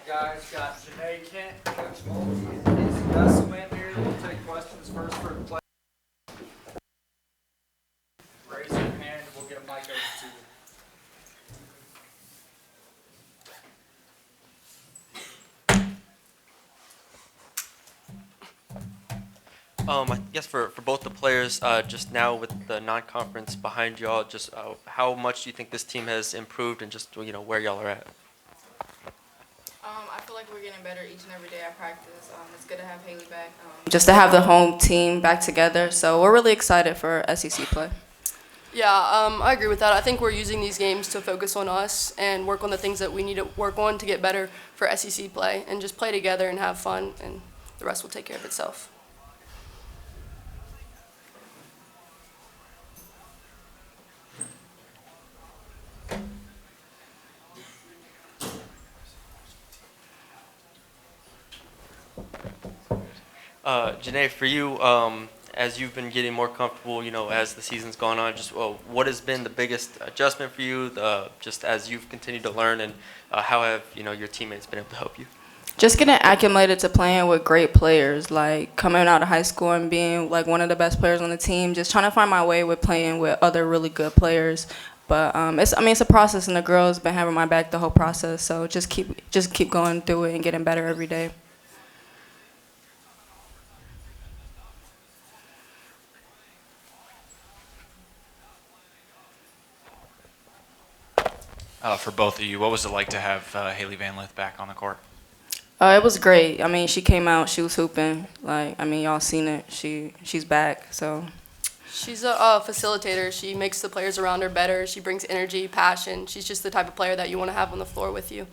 Guys, got Janae Kent, Coach Mulkey, and Izzy Besselman here. We'll take questions first for the play. Raise your hand, we'll get a mic over to you. I guess for both the players, just now with the non-conference behind y'all, just how much do you think this team has improved and just where y'all are at? I feel like we're getting better each and every day at practice. It's good to have Haley back. Just to have the home team back together. So we're really excited for SEC play. Yeah, I agree with that. I think we're using these games to focus on us and work on the things that we need to work on to get better for SEC play and just play together and have fun, and the rest will take care of itself. Janae, for you, as you've been getting more comfortable, as the season's gone on, just what has been the biggest adjustment for you, just as you've continued to learn, and how have your teammates been able to help you? Just getting acclimated to playing with great players, like coming out of high school and being like one of the best players on the team. Just trying to find my way with playing with other really good players. But it's a process, and the girls been having my back the whole process. So just keep going through it and getting better every day. For both of you, what was it like to have Haley Van Lith back on the court? It was great. I mean, she came out, she was hooping. Y'all seen it. She's back. So She's a facilitator. She makes the players around her better. She brings energy, passion. She's just the type of player that you want to have on the floor with you.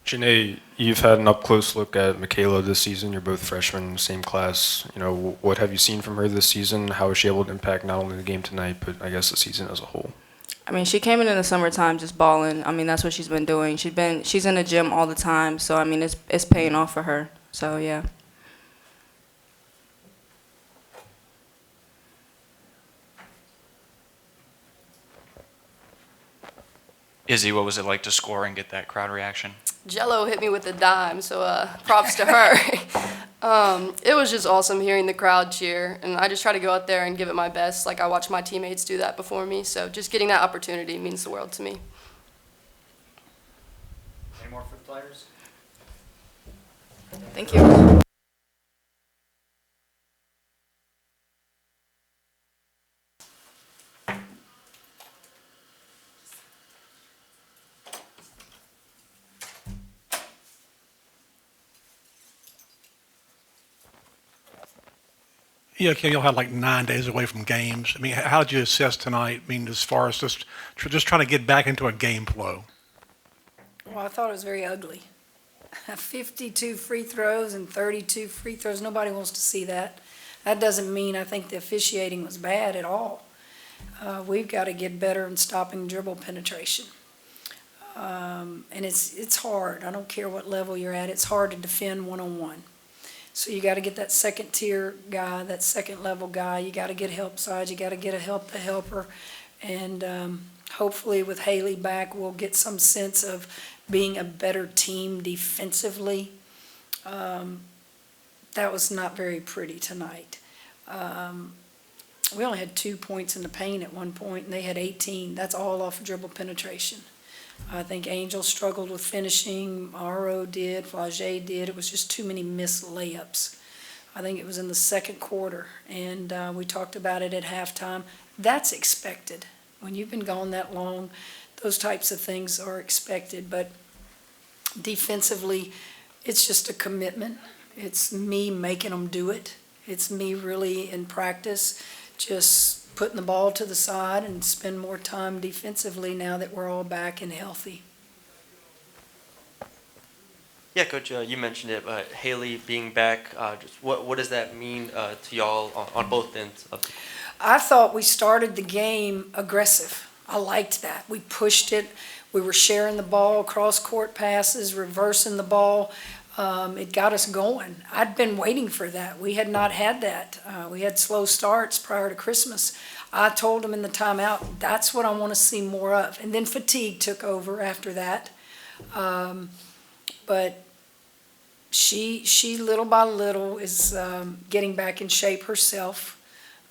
Janae, you've had an up-close look at Michaela this season. You're both freshmen, same class. What have you seen from her this season? How is she able to impact not only the game tonight, but I guess the season as a whole? I mean, she came in the summertime just balling. I mean, that's what she's been doing. She's in the gym all the time. So I mean, it's paying off for her. So yeah. Izzy, what was it like to score and get that crowd reaction? Jello hit me with a dime, so props to her. It was just awesome hearing the crowd cheer, and I just try to go out there and give it my best. Like I watch my teammates do that before me, so just getting that opportunity means the world to me. Any more for the players? Thank you. Yeah, Kim, y'all had like 9 days away from games. I mean, how did you assess tonight? I mean, as far as just trying to get back into a game flow. Well, I thought it was very ugly. 52 free throws and 32 free throws. Nobody wants to see that. That doesn't mean I think the officiating was bad at all. We've got to get better in stopping dribble penetration. And it's hard. I don't care what level you're at. It's hard to defend one-on-one. So you got to get that second tier guy, that second level guy. You got to get help sides. You got to get the helper. And hopefully with Haley back, we'll get some sense of being a better team defensively. That was not very pretty tonight. We only had 2 points in the paint at one point, and they had 18. That's all off dribble penetration. I think Angel struggled with finishing, Aro did, Flage did. It was just too many missed layups. I think it was in the second quarter, and we talked about it at halftime. That's expected. When you've been gone that long, those types of things are expected. But defensively, it's just a commitment. It's me making them do it. It's me really in practice just putting the ball to the side and spend more time defensively now that we're all back and healthy. Yeah, Coach, you mentioned it, but Haley being back, just what does that mean to y'all on both ends of the... I thought we started the game aggressive. I liked that. We pushed it. We were sharing the ball, cross-court passes, reversing the ball. It got us going. I'd been waiting for that. We had not had that. We had slow starts prior to Christmas. I told them in the timeout, that's what I want to see more of. And then fatigue took over after that. But she little by little is getting back in shape herself.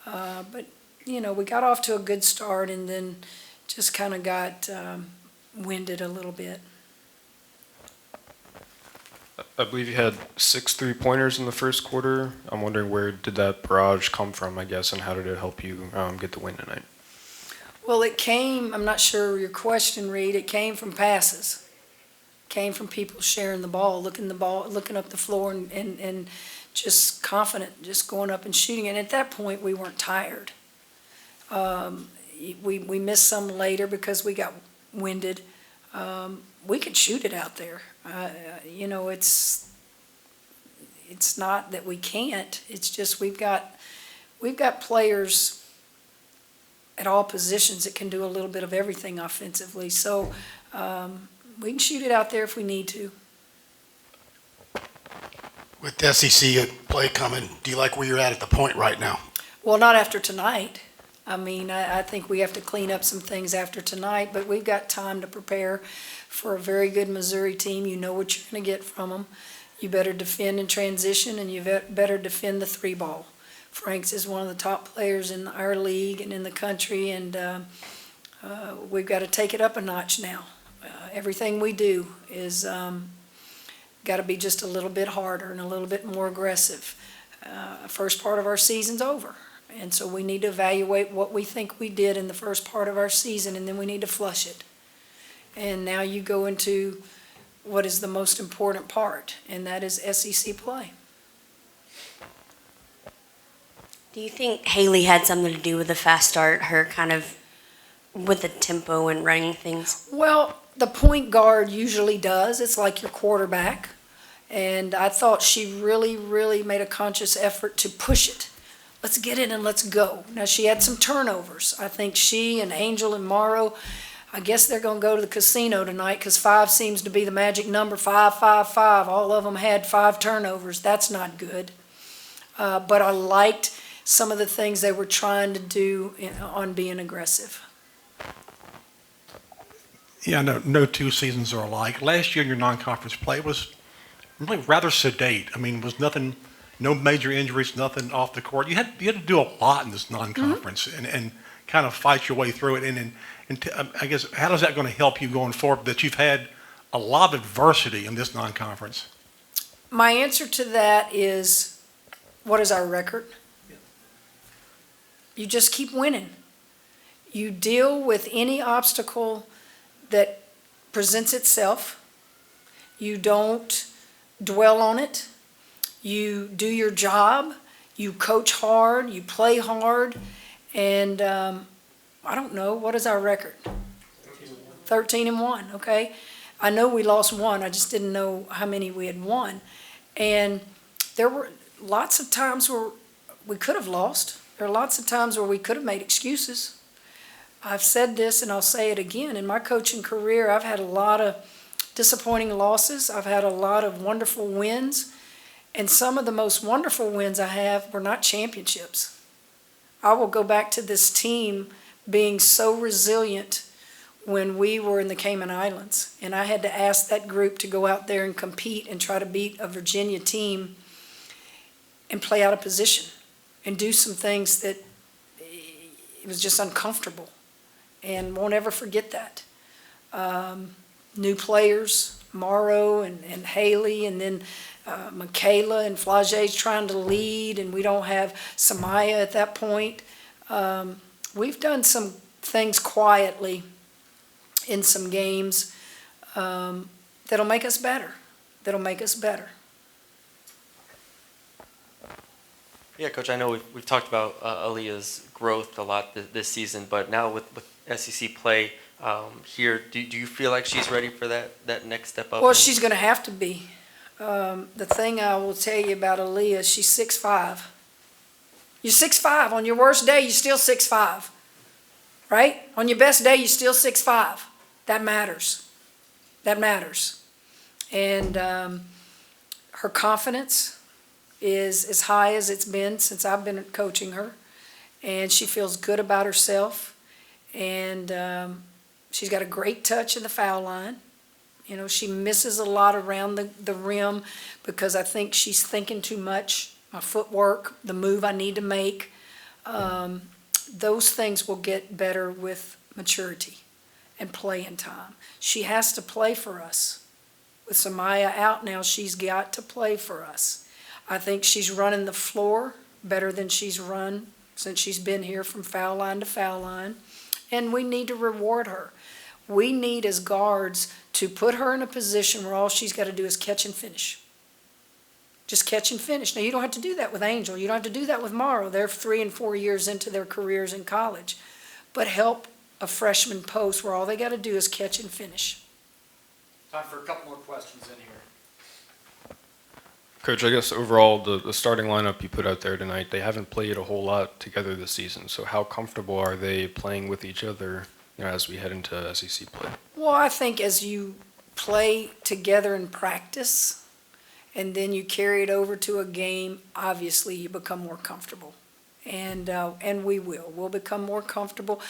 But, you know, we got off to a good start and then just kind of got winded a little bit. I believe you had 6 3-pointers in the first quarter. I'm wondering where did that barrage come from, I guess, and how did it help you get the win tonight? Well, it came, I'm not sure your question, Reed, it came from passes. Came from people sharing the ball, looking up the floor and just confident, just going up and shooting. And at that point, we weren't tired. We missed some later because we got winded. We could shoot it out there. You know, it's not that we can't. It's just we've got players at all positions that can do a little bit of everything offensively. So we can shoot it out there if we need to. With the SEC play coming, do you like where you're at the point right now? Well, not after tonight. I mean, I think we have to clean up some things after tonight, but we've got time to prepare for a very good Missouri team. You know what you're going to get from them. You better defend in transition, and you better defend the 3-ball. Franks is one of the top players in our league and in the country, and we've got to take it up a notch now. Everything we do is got to be just a little bit harder and a little bit more aggressive. First part of our season's over. And so we need to evaluate what we think we did in the first part of our season, and then we need to flush it. And now you go into what is the most important part, and that is SEC play. Do you think Haley had something to do with the fast start, her kind of with the tempo and running things? Well, the point guard usually does. It's like your quarterback. And I thought she really, really made a conscious effort to push it. Let's get it and let's go. Now, she had some turnovers. I think she and Angel and Morrow, I guess they're going to go to the casino tonight because 5 seems to be the magic number, 5, 5, 5. All of them had 5 turnovers. That's not good. But I liked some of the things they were trying to do on being aggressive. Yeah, no 2 seasons are alike. Last year in your non-conference play was really rather sedate. I mean, was nothing, no major injuries, nothing off the court. You had to do a lot in this non-conference and kind of fight your way through it. And I guess, how is that going to help you going forward that you've had a lot of adversity in this non-conference? My answer to that is, what is our record? You just keep winning. You deal with any obstacle that presents itself. You don't dwell on it. You do your job. You coach hard. You play hard. And I don't know, what is our record? 13-1, okay? I know we lost 1. I just didn't know how many we had won. And there were lots of times where we could have lost. There are lots of times where we could have made excuses. I've said this and I'll say it again. In my coaching career, I've had a lot of disappointing losses. I've had a lot of wonderful wins. And some of the most wonderful wins I have were not championships. I will go back to this team being so resilient when we were in the Cayman Islands. And I had to ask that group to go out there and compete and try to beat a Virginia team and play out of position and do some things that it was just uncomfortable. And won't ever forget that. New players, Morrow and Haley, and then Michaela and Flage's trying to lead, and we don't have Samaya at that point. We've done some things quietly in some games that'll make us better. Yeah, Coach, I know we've talked about Aaliyah's growth a lot this season, but now with SEC play here, do you feel like she's ready for that next step up? Well, she's going to have to be. The thing I will tell you about Aaliyah, she's 6'5". You're 6'5". On your worst day, you're still 6'5". Right? On your best day, you're still 6'5". That matters. And Her confidence is as high as it's been since I've been coaching her, and she feels good about herself. And she's got a great touch in the foul line. You know, she misses a lot around the rim because I think she's thinking too much. My footwork, the move I need to make, those things will get better with maturity and playing time. She has to play for us. With Samaya out now, she's got to play for us. I think she's running the floor better than she's run since she's been here from foul line to foul line. And we need to reward her. We need, as guards, to put her in a position where all she's got to do is catch and finish. Just catch and finish. Now, you don't have to do that with Angel. You don't have to do that with Morrow. They're 3 and 4 years into their careers in college. But help a freshman post where all they got to do is catch and finish. Time for a couple more questions in here. Coach, I guess overall, the starting lineup you put out there tonight, they haven't played a whole lot together this season. So how comfortable are they playing with each other, you know, as we head into SEC play? Well, I think as you play together in practice and then you carry it over to a game, obviously you become more comfortable. And we will. We'll become more comfortable.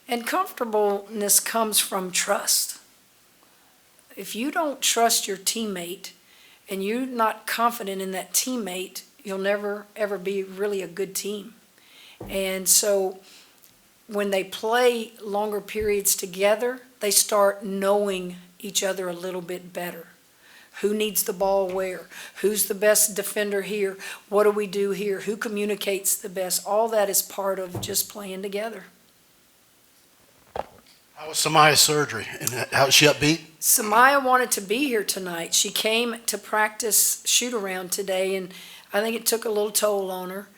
And comfortableness comes from trust. If you don't trust your teammate and you're not confident in that teammate, you'll never, ever be really a good team. And so when they play longer periods together, they start knowing each other a little bit better. Who needs the ball where? Who's the best defender here? What do we do here? Who communicates the best? All that is part of just playing together. How was Samaya's surgery? And how was she upbeat? Samaya wanted to be here tonight. She came to practice shoot-around today, and I think it took a little toll on her.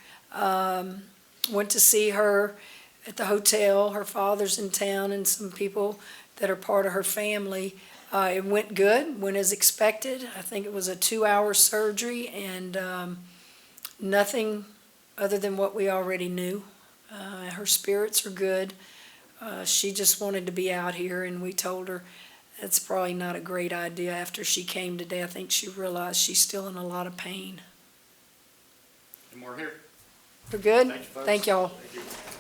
Went to see her at the hotel. Her father's in town and some people that are part of her family. It went good, went as expected. I think it was a 2-hour surgery and nothing other than what we already knew. Her spirits are good. She just wanted to be out here, and we told her that's probably not a great idea. After she came today, I think she realized she's still in a lot of pain. And we're here. We're good? Thank you, folks. Thank y'all. Thank you.